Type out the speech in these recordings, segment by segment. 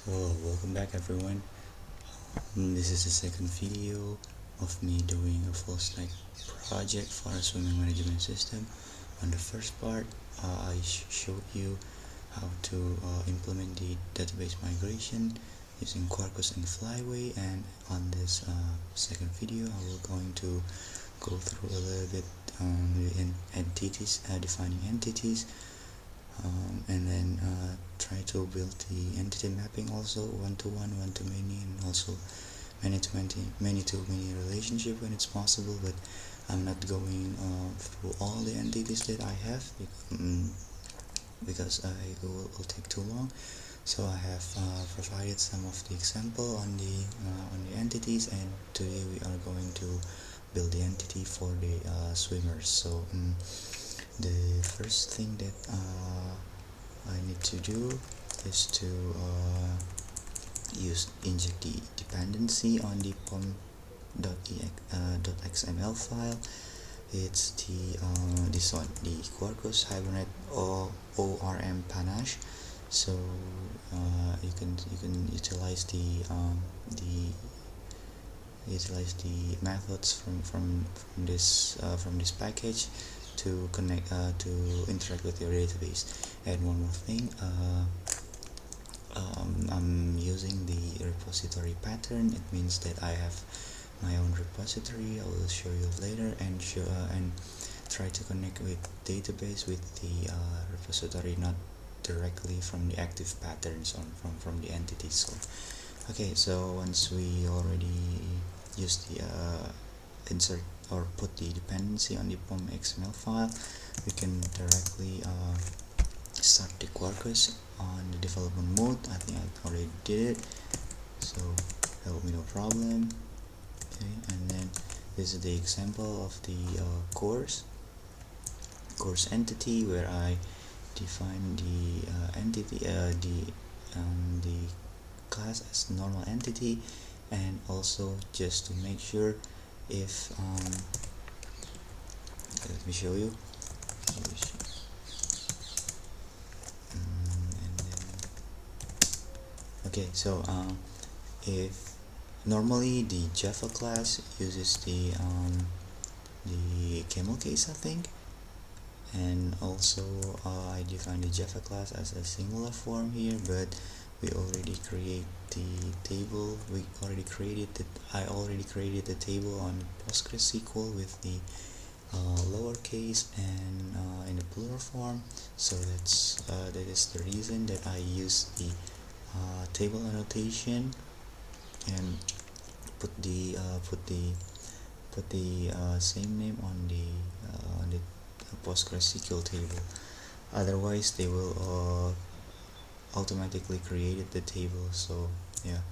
So welcome back everyone. This is the second video of me doing a full stack project for a swimming management system. On the first part, I showed you how to implement the database migration using Quarkus and Flyway, and on this second video I will going to go through a little bit entities, defining entities, and then try to build the entity mapping, also one-to-one, one-to-many, and also many-to-many relationship when it's possible. But I'm not going through all the entities that I have because it will take too long. So I have provided some of the example on the entities, and today we are going to build the entity for the swimmers. So the first thing that I need to do is to inject the dependency on the pom.xml file. It's this one, the Quarkus Hibernate ORM panache. So you can utilize the methods from this package to connect to interact with your database. And one more thing, I'm using the repository pattern. It means that I have my own repository. I will show you later, and try to connect with database with the repository, not directly from the active patterns from the entities. So okay, so once we already use the insert or put the dependency on the pom XML file, we can directly start the Quarkus on the development mode. I think I already did it, so that will be no problem. Okay, and then this is the example of the course entity, where I define the entity, the class as normal entity, and also just to make sure if let me show you. And then okay, so if normally the Java class uses the camel case, I think, and also I define the Java class as a singular form here, but we already create the table. I already created the table on PostgreSQL with the lowercase and in the plural form. So that is the reason that I use the table annotation and put the same name on the PostgreSQL table. Otherwise, they will automatically create the table. So yeah,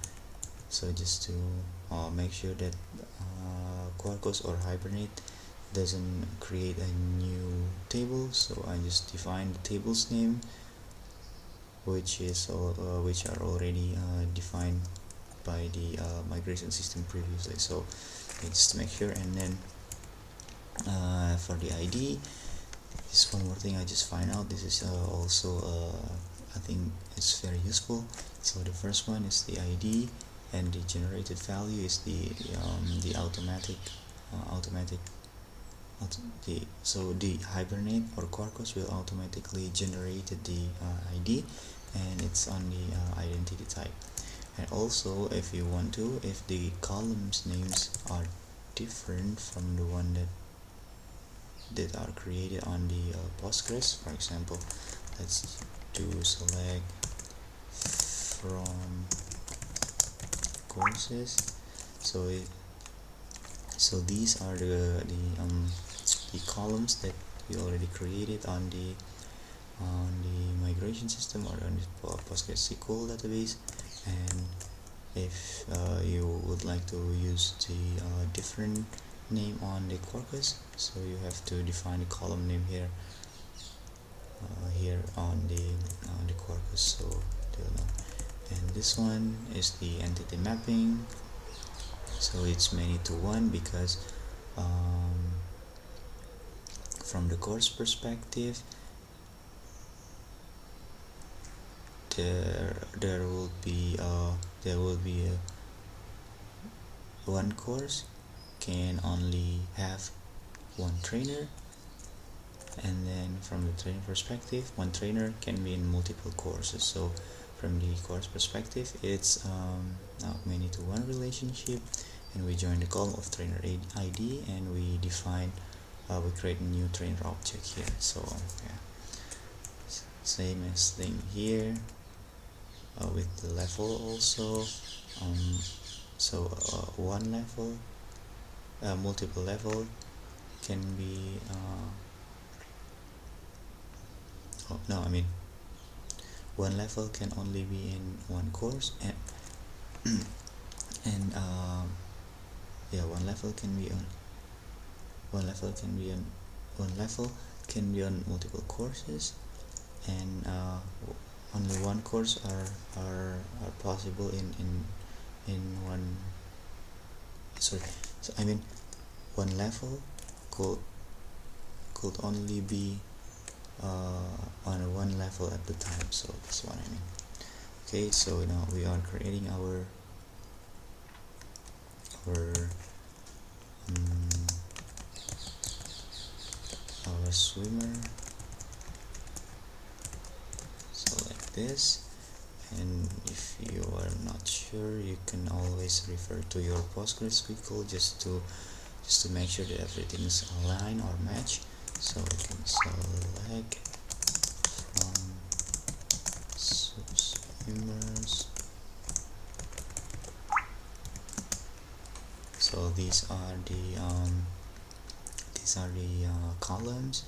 so just to make sure that Quarkus or Hibernate doesn't create a new table, so I just define the table's name, which are already defined by the migration system previously. So just to make sure. And then for the ID, this one more thing I just find out. This is also I think it's very useful. So the first one is the ID, and the generated value is the automatic so the Hibernate or Quarkus will automatically generate the ID, and it's on the identity type. And also, if you want to, if the columns names are different from the one that are created on the Postgres, for example, let's do select from courses. So these are the columns that we already created on the migration system or on the PostgreSQL database. And if you would like to use the different name on the Quarkus, so you have to define the column name here on the Quarkus. So and this one is the entity mapping. So it's ManyToOne because from the course perspective, there will be one course can only have one trainer, and then from the trainer perspective, one trainer can be in multiple courses. So from the course perspective, it's many-to-one relationship, and we join the column of trainer ID, and we define we create a new trainer object here. So yeah, same as thing here with the level also. So one level, multiple level can be oh no, I mean one level can only be in one course, and and yeah, one level can be on multiple courses, and only one course are possible in one. Sorry, so I mean one level could only be on one level at the time. So that's what I mean. Okay, so now we are creating our swimmer. So like this, and if you are not sure, you can always refer to your PostgreSQL just to make sure that everything is aligned or match. So we can select from swimmers. So these are the columns,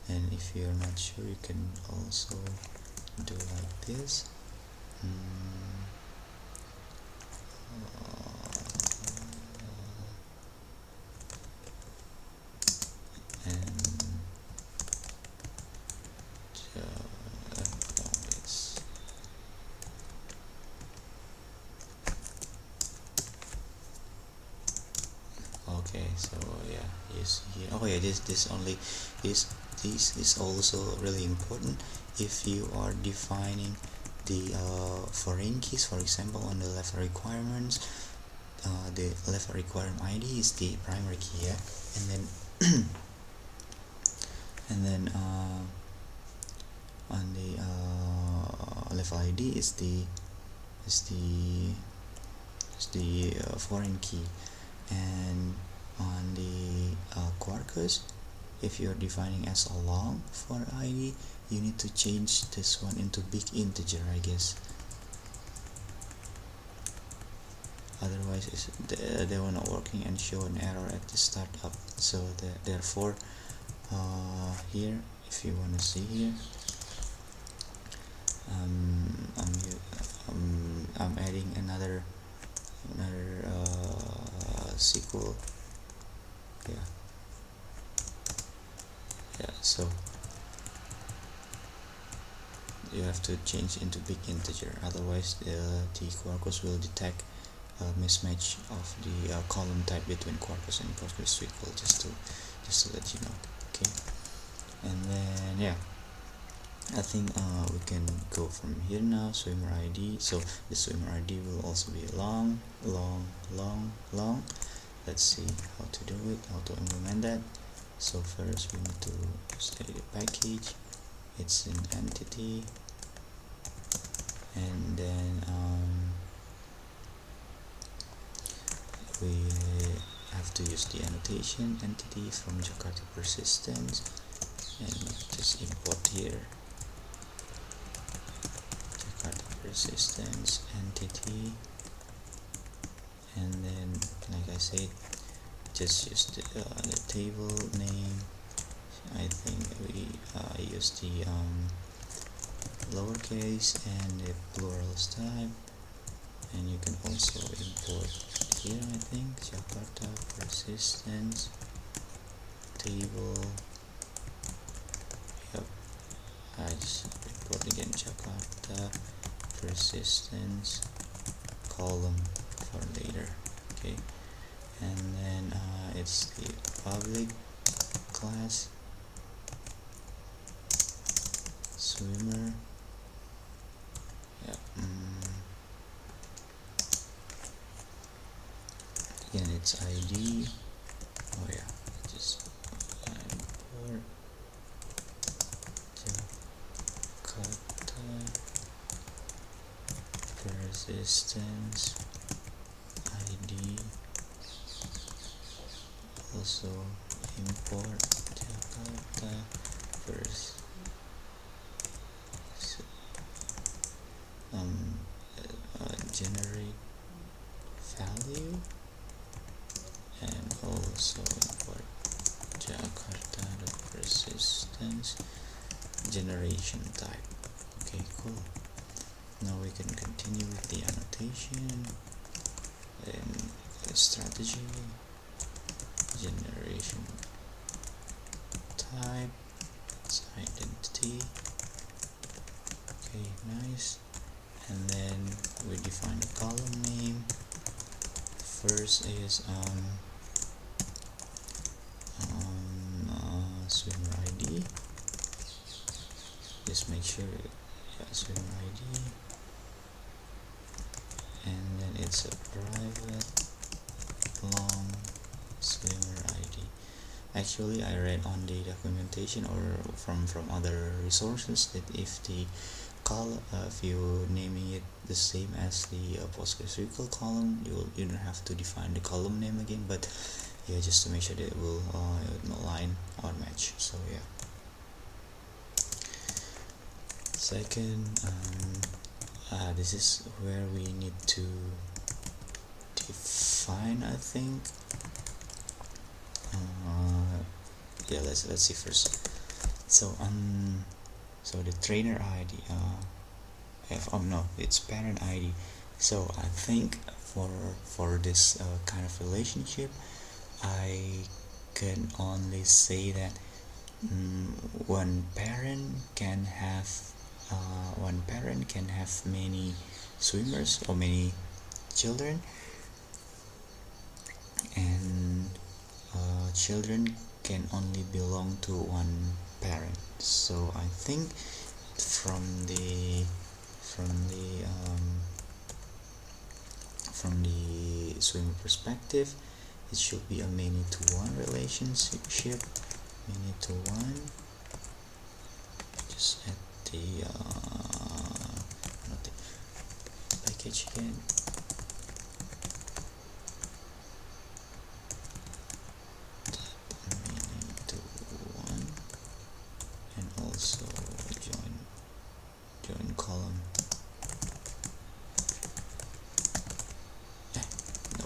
and if you're not sure, you can also do like this. Okay, so yeah, you see here. Oh yeah, this is also really important if you are defining the foreign keys. For example, on the level requirements, the level requirement ID is the primary key, yeah, and then on the level ID is the foreign key, and on the Quarkus, if you're defining as a long for ID, you need to change this one into big integer, I guess. Otherwise they will not working and show an error at the startup. So therefore here, if you want to see here, I'm adding another SQL. Yeah, so you have to change into big integer, otherwise the Quarkus will detect a mismatch of the column type between Quarkus and PostgreSQL, just to let you know. Okay, and then yeah, I think we can go from here now. Swimmer ID, so the swimmer ID will also be long. Let's see how to do it, how to implement that. So first we need to say the package, it's an entity, and then we have to use the annotation entity from Jakarta persistence, and just import here Jakarta persistence entity, and then like I said, just use the table name. I think we use the lowercase and the plurals type, and you can also import here, I think, Jakarta persistence table. Yep, I just import again Jakarta persistence column for later. Okay, and then it's the public class swimmer, its ID. Oh yeah, just import Jakarta persistence ID. Also import Jakarta first generate value, and also import Jakarta persistence generation type. Okay, cool. Now we can continue with the annotation and strategy. Generation type, it's identity. Okay, nice. And then we define the column name. First is swimmer ID. Just make sure, yeah, swimmer ID. And then it's a private long swimmer ID. Actually, I read on the documentation or from other resources that if the column, if you naming it the same as the PostgreSQL column, you don't have to define the column name again. But yeah, just to make sure that it will align or match. So yeah. Second, this is where we need to define, I think. Yeah, let's see first. So so the trainer ID, no, it's parent ID. So I think for this kind of relationship, I can only say that one parent can have many swimmers or many children, and children can only belong to one parent. So I think from the swimmer perspective, it should be a many-to-one relationship. Many-to-one. Just add the package again. Many-to-one, and also join column. No.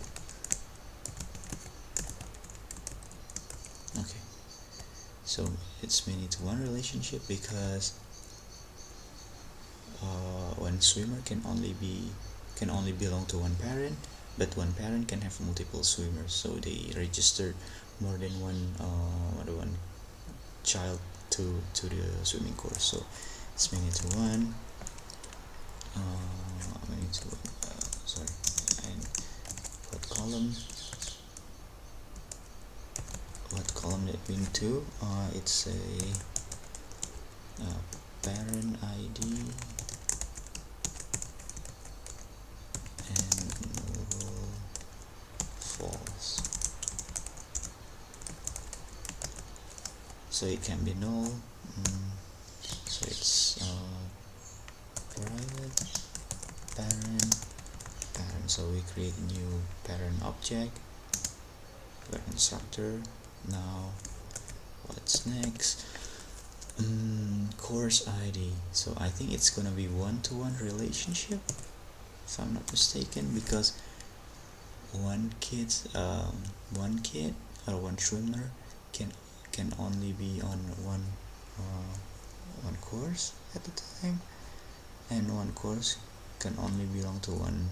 Okay. So it's many-to-one relationship because one swimmer can only belong to one parent, but one parent can have multiple swimmers, so they registered more than one child to the swimming course. So it's many-to-one. Sorry, and what column that we need to? It's a parent ID and null false. So it can be null. So it's private parent. So we create a new parent object, parent constructor. Now what's next? Course ID. So I think it's gonna be one-to-one relationship, if I'm not mistaken, because one kid or one swimmer can only be on one course at a time, and one course can only belong to one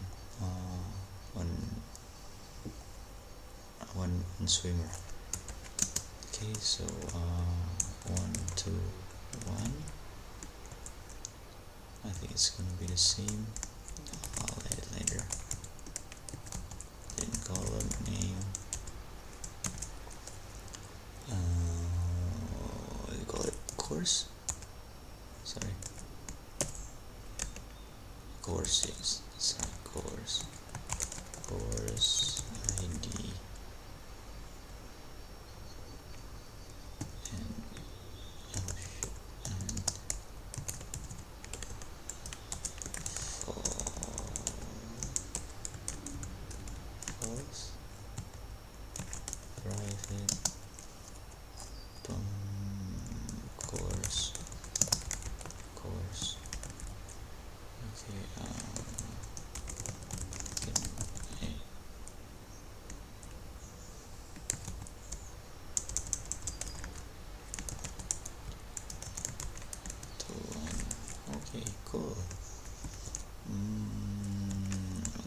swimmer. Okay, so 1-to-1. I think it's gonna be the same. I'll add it later. Then column name. You call it course. Sorry. Course, yes. Sorry, course ID.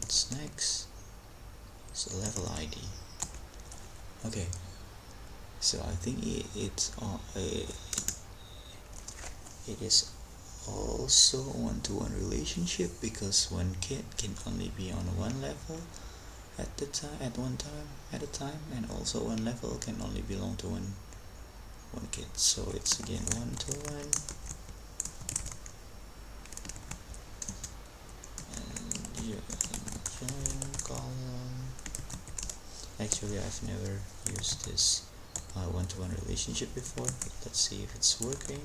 what's next? So level ID. Okay, so I think it is also one-to-one relationship, because one kid can only be on one level at a time, and also one level can only belong to one kid. So it's again one-to-one, and join column. Actually, I've never used this one-to-one relationship before. Let's see if it's working.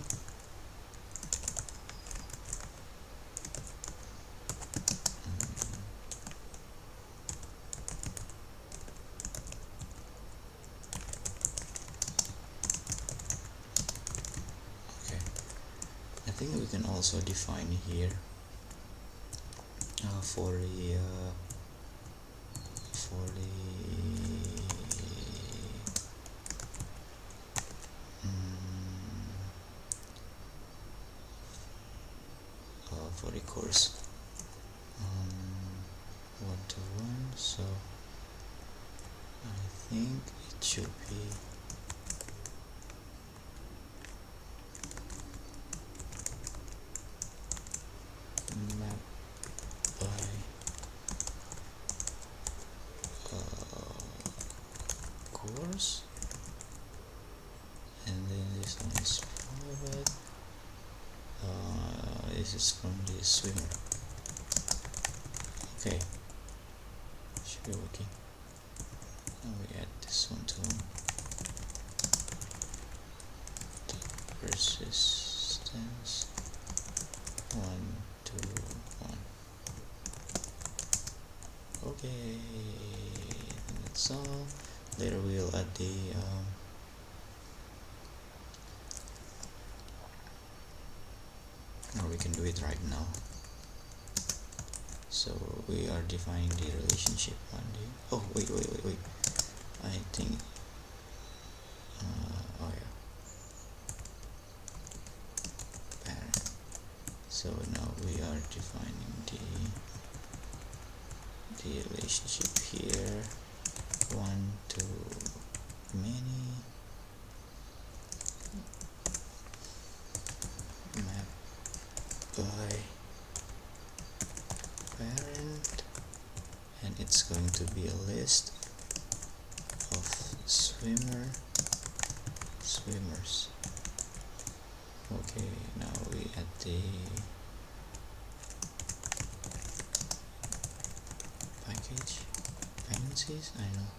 Okay, I think we can also define here for the for the course one-to-one. So I think it should be map by course, and then this one is private. This is from the swimmer. Okay, should be working. Now we add this one to the persistence 1 to 1. Okay, and that's all. Later we'll add the or we can do it right now. So we are defining the relationship on the, oh wait, I think oh yeah, parent. So now we are defining the relationship here, one to many, map by parent, and it's going to be a list of swimmers. Okay, now we add the package dependencies. I know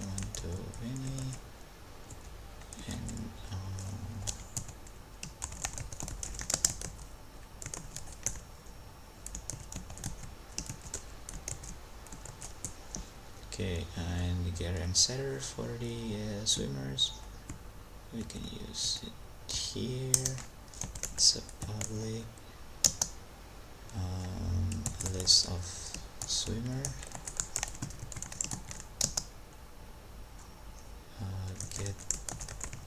OneToMany, and okay, and the getter and setter for the swimmers, we can use it here. It's a public list of swimmer, get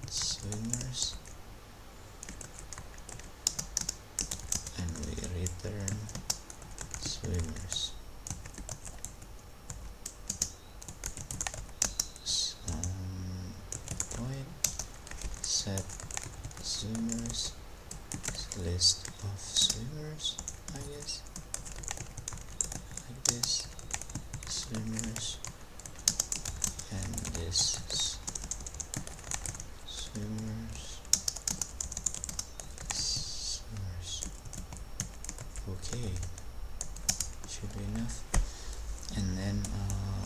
swimmers, and we return swimmers. Point set swimmers, list of swimmers, I guess, like this, swimmers, and this swimmers. Okay, should be enough. And then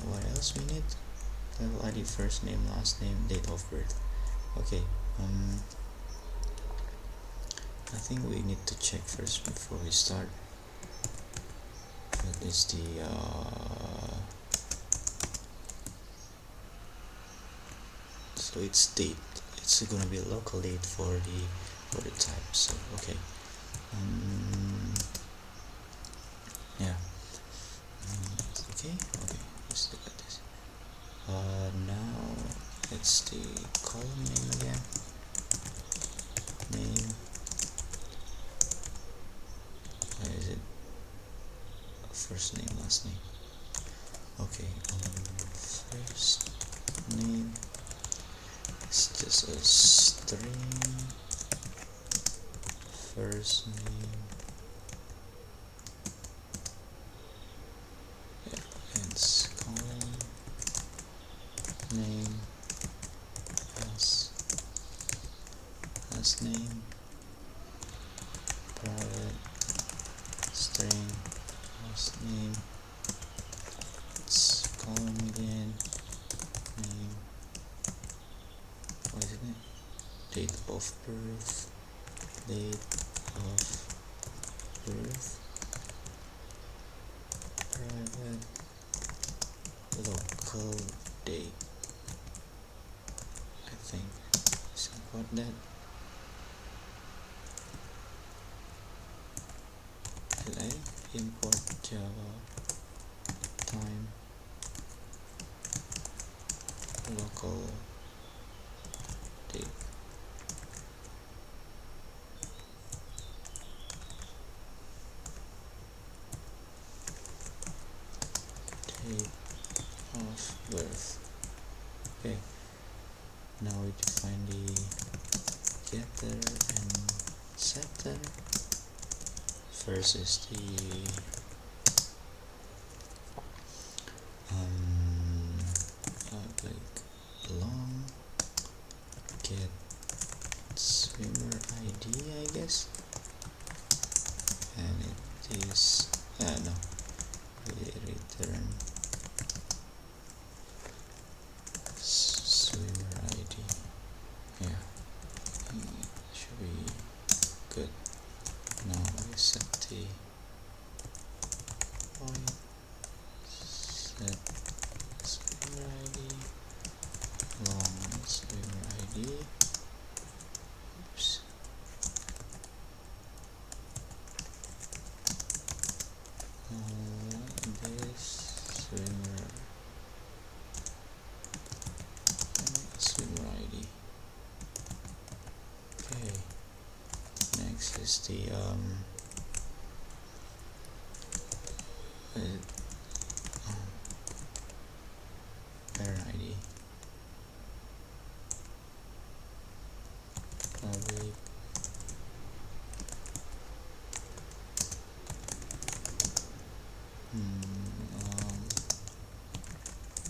what else we need? Level ID, first name, last name, date of birth. Okay, I think we need to check first before we start. What is the so it's date. It's gonna be a local date for the type. So okay, yeah, okay. Let's look at this. Now it's the column name again. Name. Where is it? first name, last name. Okay, first name is just a string. First name, yeah, and colon name plus last name, private string, last name, it's colon again, name, what is it? Date of birth, date of birth, private, local date. I think is about that. Did I import Java time local date? Date of birth. Okay, now we define the getter and setter. First is the like long get swimmer ID, I guess, and it is no, we return swimmer ID. Yeah, should be good. Now I set the point, set swimmer ID, long swimmer ID. Oops. This swimmer ID. Okay. Next is the parent ID. Public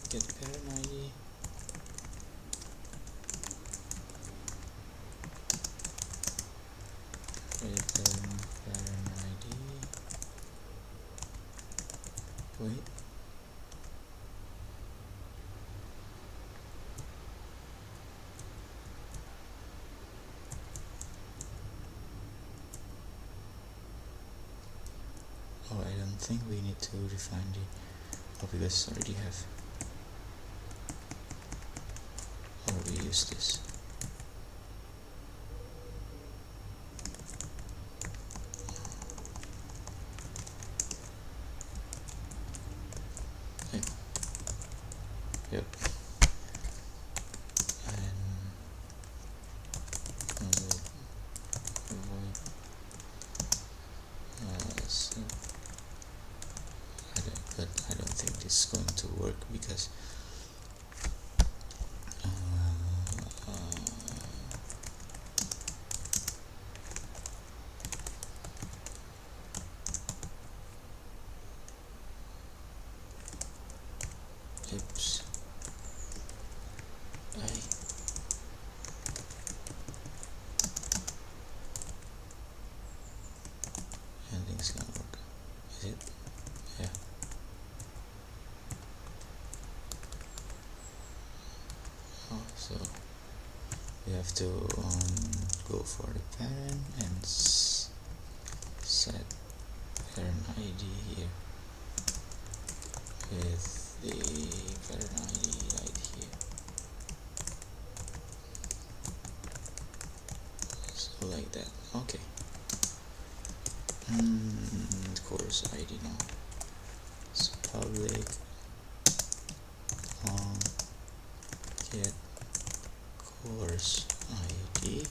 get parent ID. Return parent ID. Wait. Oh, I don't think we need to define the. Oh, because already have. Or we use this. Yep. And avoid so I don't think this is going to work because oops. Anything's gonna work. Is it? Yeah. Oh, so we have to go for the parent and set parent ID here with the parent ID right here. So like that. Okay. Course ID now. So public get course ID,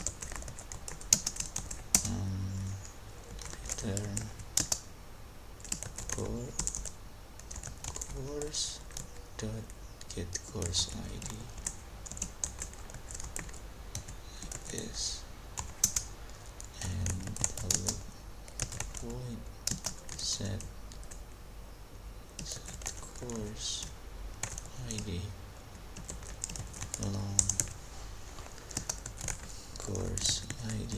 return course course dot get course ID like this, and the void set course ID long course ID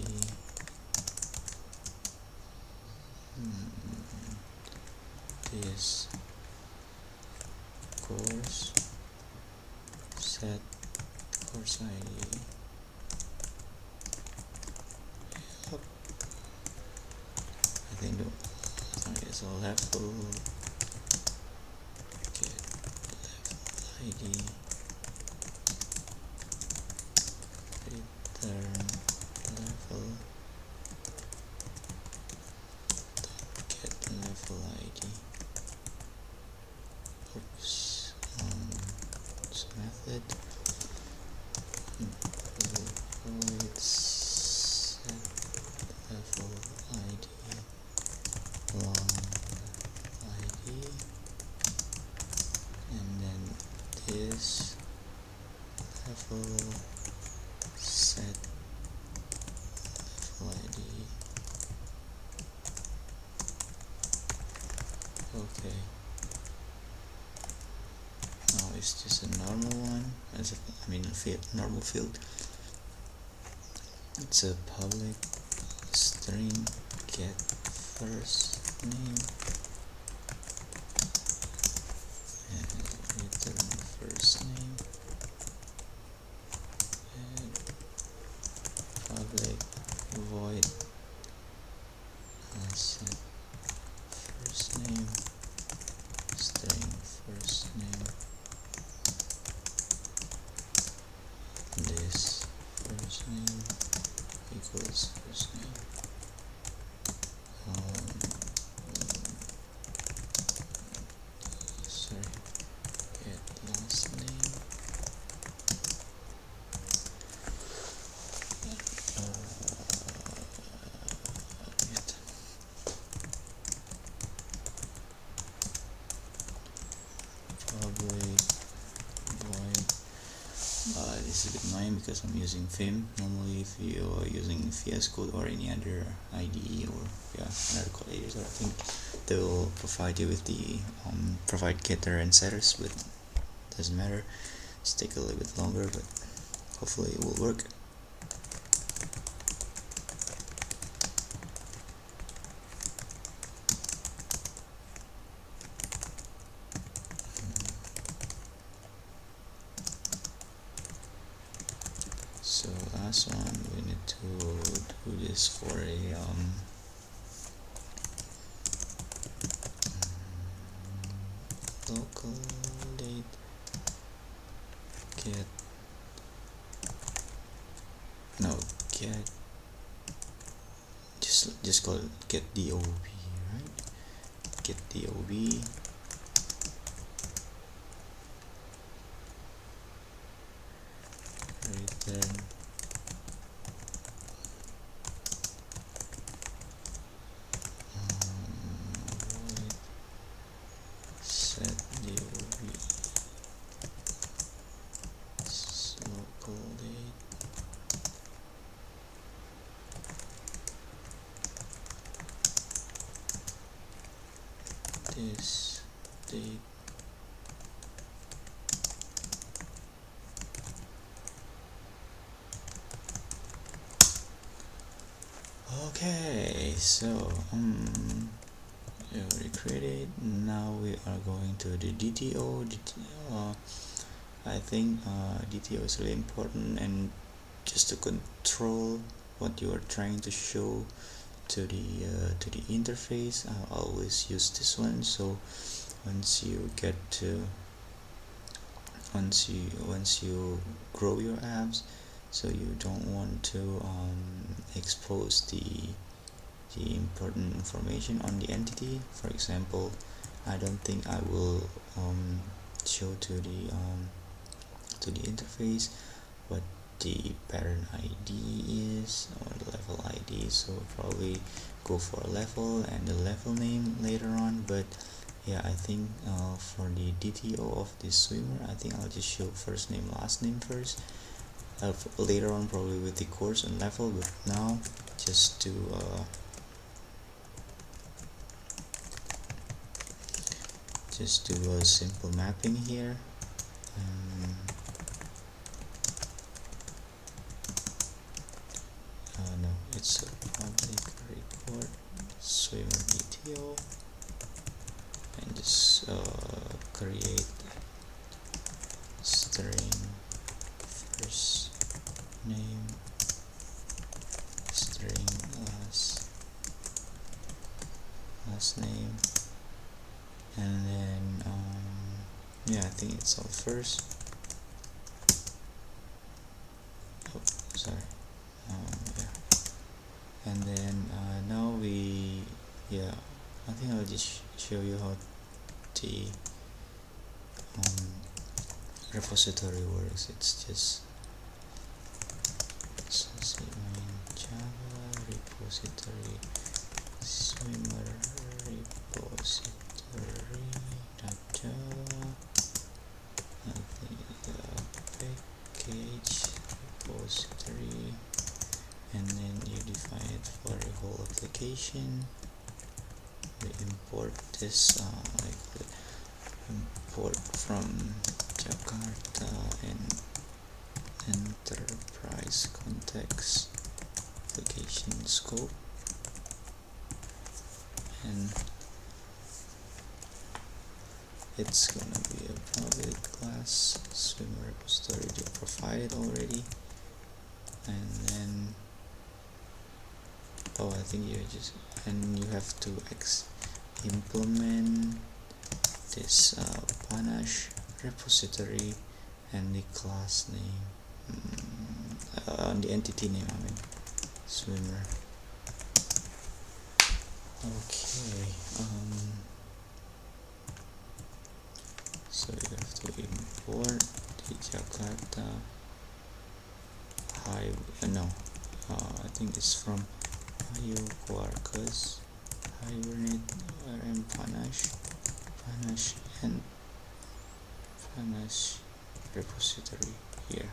this course set course ID. Yep. I think it's a level get level ID return level get level ID. Oops. This method void set level ID long ID, and then this level set level ID. Okay. Now it's just a normal one, as a field, normal field. It's a public string get first name and return first name, and public void set first name string first name, this first name equals first name, sorry, get last name, get public void. This is a bit annoying because I'm using Vim. Normally, if you are using VS Code or any other IDE or another code editor, I think they will provide you with the provide getter and setters, but doesn't matter. It's take a little bit longer, but hopefully it will work. So last one, we need to do this for a local date get just call it get DOB, right? Get DOB return void set DOB local date this date Okay, so we already created. Now we are going to the DTO. I think DTO is really important, and just to control what you are trying to show to the interface, I always use this one. So once you get to once you grow your apps, so you don't want to expose the important information on the entity. For example, I don't think I will show to the interface what the pattern ID is or the level ID, so probably go for a level and the level name later on. But yeah, I think for the DTO of this swimmer, I think I'll just show first name last name first. Later on probably with the course and level, but now just to just do a simple mapping here. No, it's a public report swimmer DTO, and just create string first name, string last name, and then yeah, I think it's all first. Oh, sorry. Yeah, and then now yeah, I think I'll just show you how the repository works. It's just main Java repository swimmer repository .java. I think package repository, and then you define it for the whole application. We import this import from Jakarta and enterprise context application scope, and it's gonna be a public class swimmer repository they provided already. And then I think you have to implement this panache repository and the class name, the entity name, I mean swimmer. Okay, so you have to import the Jakarta I think it's from Ayo Quarkus Hibernate RM Panache and Panache repository here,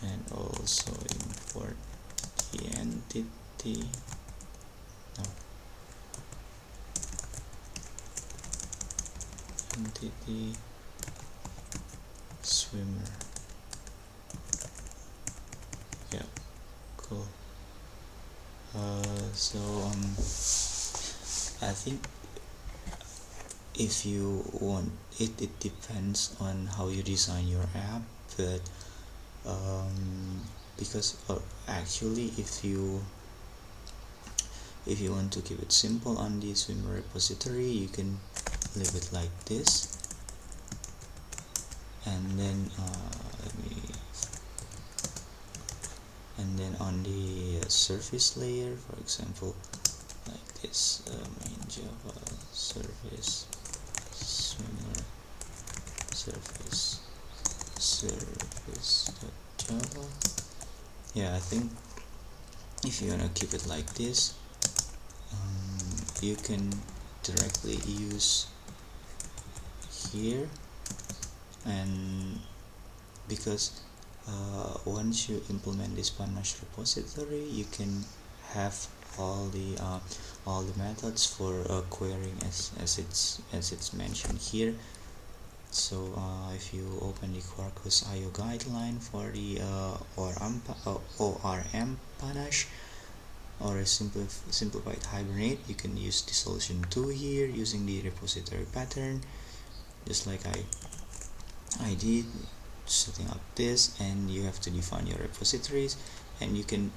and also import the entity swimmer. Yeah, cool. So I think if you want it depends on how you design your app, but because actually if you want to keep it simple on the swimmer repository, you can leave it like this, and then on the surface layer, for example, like this, main Java service swimmer surface.java. Yeah, I think if you wanna keep it like this, you can directly use here, and because once you implement this panache repository, you can have all the methods for querying as it's mentioned here. So if you open the Quarkus IO guideline for the ORM panache or a simplified Hibernate, you can use the solution 2 here using the repository pattern, just like I did, setting up this, and you have to define your repositories, and you can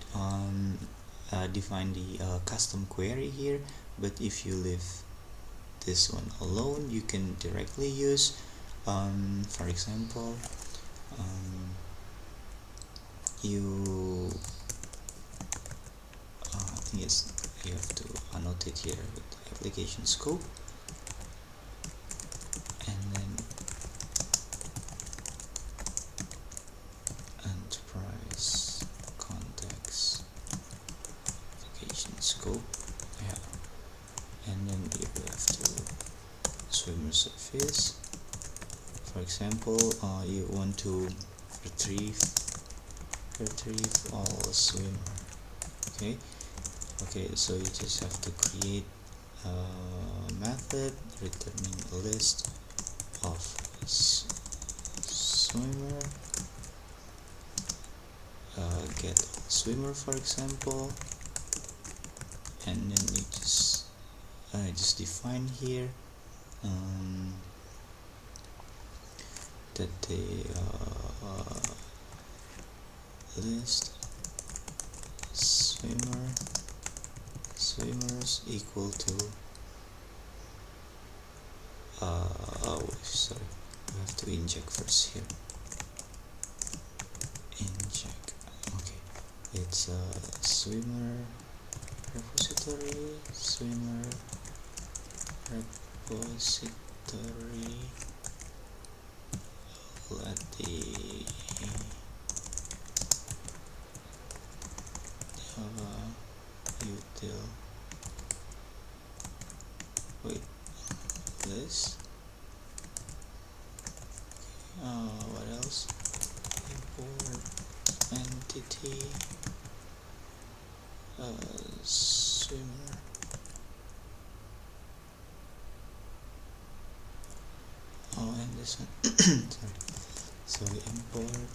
define the custom query here. But if you leave this one alone, you can directly use for example, I think you have to annotate here with application scope, and then enterprise context application scope, yeah, and then you have to swimmer surface. For example, you want to retrieve all swimmer. Okay, so you just have to create a method returning a list of swimmer, get swimmer, for example, and then you just define here that the list swimmers equal to sorry, we have to inject first here. Inject. Okay, it's a swimmer repository, let the Java util list. What else? Import entity swimmer. And this one. Sorry. So we import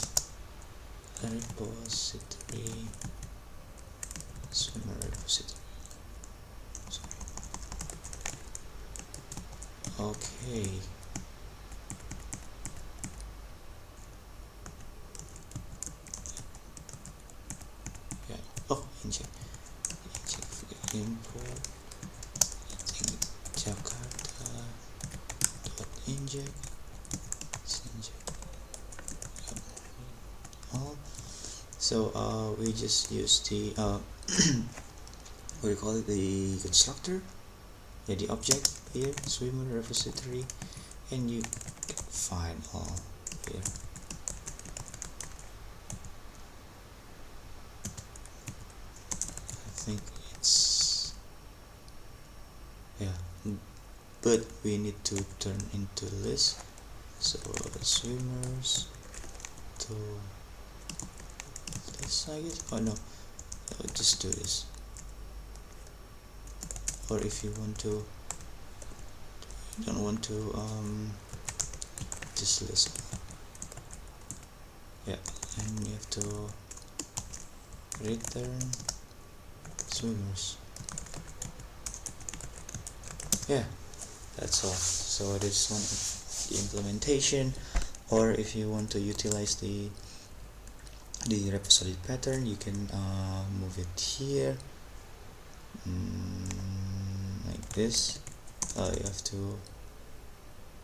a repository, swimmer repository. Sorry. Okay. Inject import Jakarta dot inject. So we just use the what do you call it, the constructor, the object here, swimmer repository, and you find all here. I think it's but we need to turn into list. So swimmers to this, I guess. Oh no, just do this. Or if you don't want to just list. And you have to return swimmers. That's all. So this one, the implementation. Or if you want to utilize the repository pattern, you can move it here, like this. You have to,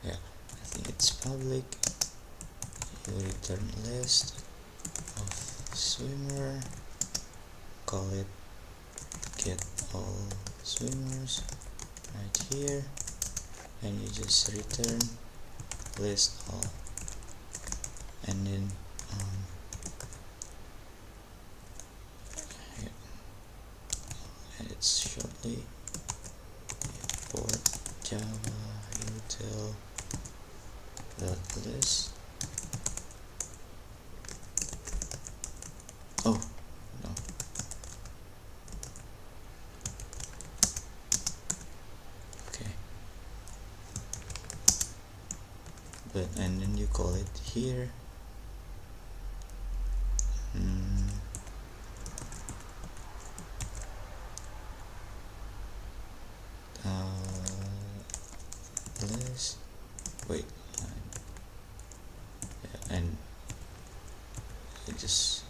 I think it's public. You return list of swimmer, call it get all swimmers right here, and you just return list all, and then edit shortly, import Java util list. Oh no, okay, and then you call it here list, and it just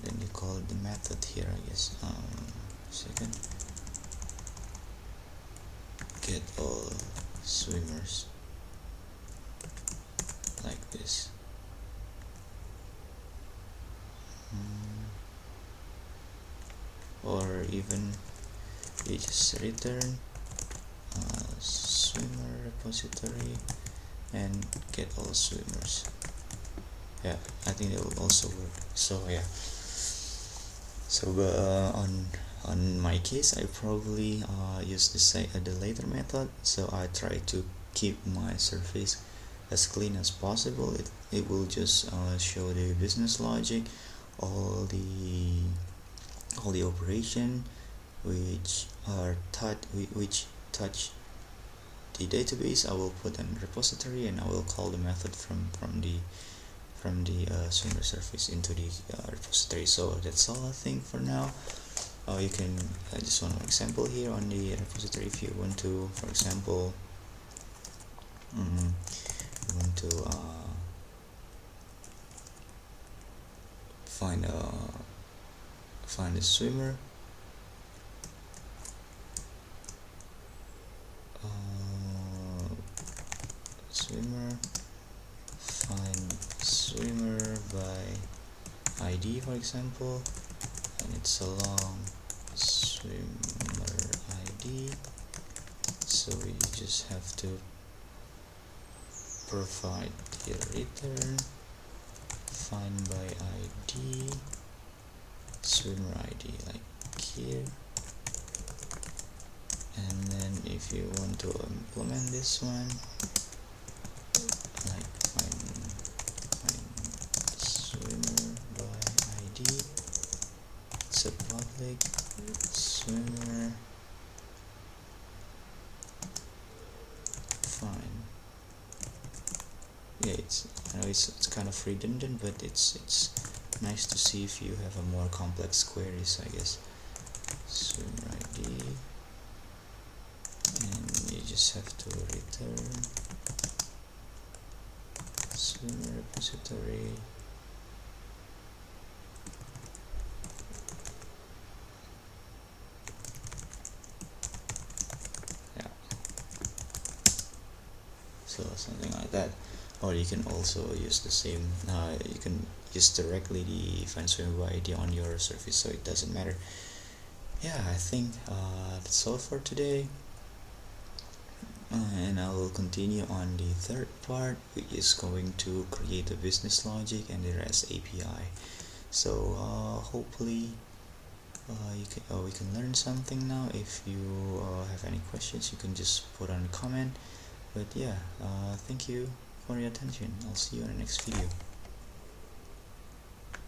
then you call the method here, I guess. Second, get all swimmers, like this. Or even you just return swimmer repository and get all swimmers. I think that will also work. So So on my case, I probably use the later method. So I try to keep my surface as clean as possible. It will just show the business logic, all the all the operation which touch the database. I will put in repository, and I will call the method from the swimmer surface into the repository. So that's all I think for now. You can just one example here on the repository. If you want to, for example, you want to find a swimmer. Find swimmer by ID, for example, and it's a long swimmer ID. So you just have to provide the return find by ID swimmer ID, like here. And then if you want to implement this one, like find swimmer by ID, it's a public swimmer find. Yeah, I know it's kind of redundant, but it's nice to see if you have a more complex queries, I guess. Swimmer ID, and you just have to return swimmer repository. Yeah, so something like that. Or you can also use the same, you can use directly the find swimmer ID on your surface, so it doesn't matter. Yeah, I think that's all for today. And I will continue on the third part, which is going to create a business logic and the REST API. So hopefully we can learn something now. If you have any questions, you can just put on a comment. But yeah, thank you for your attention. I'll see you in the next video.